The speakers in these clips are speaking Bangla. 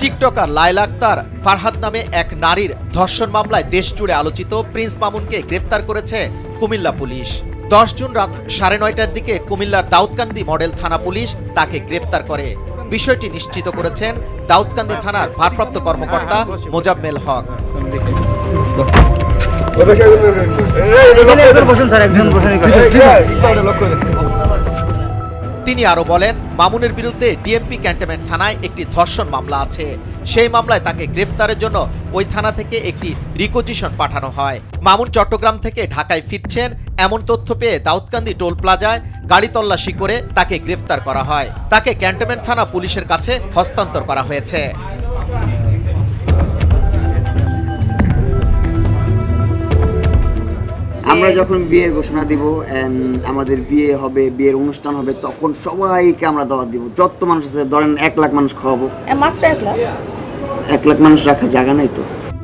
টিকটকার লায়লা আক্তার ফারহাদ নামে এক নারীর ধর্ষণ মামলায় দেশজুড়ে আলোচিত প্রিন্স মামুনকে গ্রেফতার করেছে কুমিল্লা পুলিশ। 10 জুন রাত 9:30টার দিকে কুমিল্লার দাউদকান্দি মডেল থানা পুলিশ তাকে গ্রেফতার করে। বিষয়টি নিশ্চিত করেছেন দাউদকান্দি থানার ভারপ্রাপ্ত কর্মকর্তা মোজাম্মেল হক। তিনি আরো বলেন, মামুনের বিরুদ্ধে ডিএমপি ক্যান্টনমেন্ট থানায় একটি ধর্ষণ মামলা আছে। সেই মামলায় তাকে গ্রেফতারের জন্য ওই থানা থেকে একটি রিকোজিশন পাঠানো হয়। মামুন চট্টগ্রাম থেকে ঢাকায় ফিরছেন এমন তথ্য পেয়ে দাউদকান্দি টোল প্লাজায় গাড়ি তল্লাশি করে তাকে গ্রেফতার করা হয়। তাকে ক্যান্টনমেন্ট থানা পুলিশের কাছে হস্তান্তর করা হয়েছে। আমরা যখন বিয়ের ঘোষণা দিব, আমাদের বিয়ে হবে, বিয়ের অনুষ্ঠান হবে, তখন সবাইকে আমরা দাওয়াত দিব। যত মানুষ আছে, ধরেন 1 লাখ মানুষ খাওয়াবো। মাত্র 1 লাখ মানুষ রাখার জায়গা নাই তো।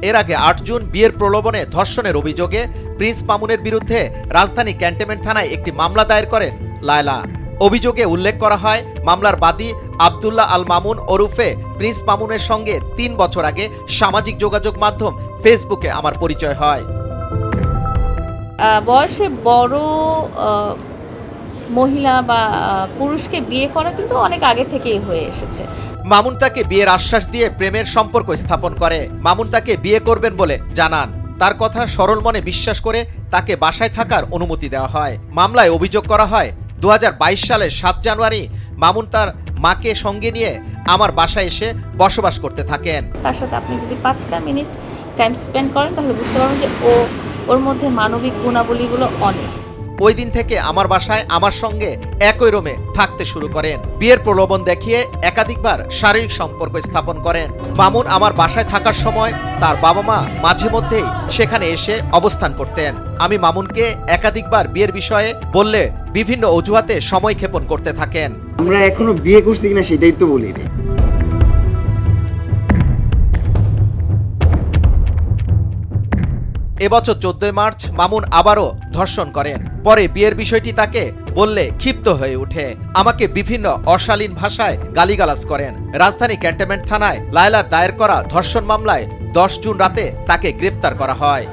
এর আগে 8 জুন বিয়ের প্রলোভনে ধর্ষণের অভিযোগে প্রিন্স মামুনের বিরুদ্ধে রাজধানী ক্যান্টনমেন্ট থানায় একটি মামলা দায়ের করেন লায়লা। অভিযোগে উল্লেখ করা হয়, মামলার বাদী আব্দুল্লাহ আল মামুন ওরফে প্রিন্স মামুনের সঙ্গে 3 বছর আগে সামাজিক যোগাযোগ মাধ্যম ফেসবুকে আমার পরিচয় হয়। বয়সে বড় মহিলা বা পুরুষকে বিয়ে করা কিন্তু অনেক আগে থেকেই হয়ে এসেছে। মামুন তাকে বিয়ের আশ্বাস দিয়ে প্রেমের সম্পর্ক স্থাপন করে। মামুন তাকে বিয়ে করবেন বলে জানান। তার কথা সরল মনে বিশ্বাস করে তাকে বাসায় থাকার অনুমতি দেওয়া হয়। মামলায় অভিযোগ করা হয়, 2022 সালের 7 জানুয়ারি মামুন তার মাকে সঙ্গে নিয়ে আমার বাসায় এসে বসবাস করতে থাকেন। তার সাথে আপনি যদি 5টা মিনিট টাইম স্পেন্ড করেন তাহলে বুঝতে পারবেন যে ওর মধ্যে মানবিক গুণাবলীগুলো অনেক। ওই দিন থেকে আমার বাসায় আমার সঙ্গে একই রুমে থাকতে শুরু করেন। বিয়ের প্রলোভন দেখিয়ে একাধিকবার শারীরিক সম্পর্ক স্থাপন করেন। মামুন আমার বাসায় থাকার সময় তার বাবা মা মাঝে মধ্যেই সেখানে এসে অবস্থান করতেন। আমি মামুনকে একাধিকবার বিয়ের বিষয়ে বললে বিভিন্ন অজুহাতে সময় ক্ষেপণ করতে থাকেন। আমরা এখনো বিয়ে করছি কিনা সেটাই তো বলি না। এবছর 14 মার্চ মামুন আবারও ধর্ষণ করেন। পরে বিয়ের বিষয়টি তাকে বললে ক্ষিপ্ত হয়ে ওঠে। আমাকে বিভিন্ন অশালীন ভাষায় গালিগালাজ করেন। রাজধানী ক্যান্টনমেন্ট থানায় লায়লার দায়ের করা ধর্ষণ মামলায় 10 জুন রাতে তাকে গ্রেফতার করা হয়।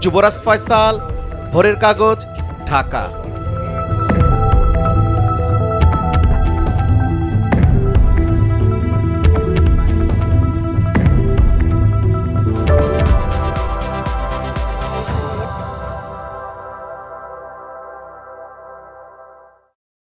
যুবরাজ ফয়সাল, ভোরের কাগজ, ঢাকা।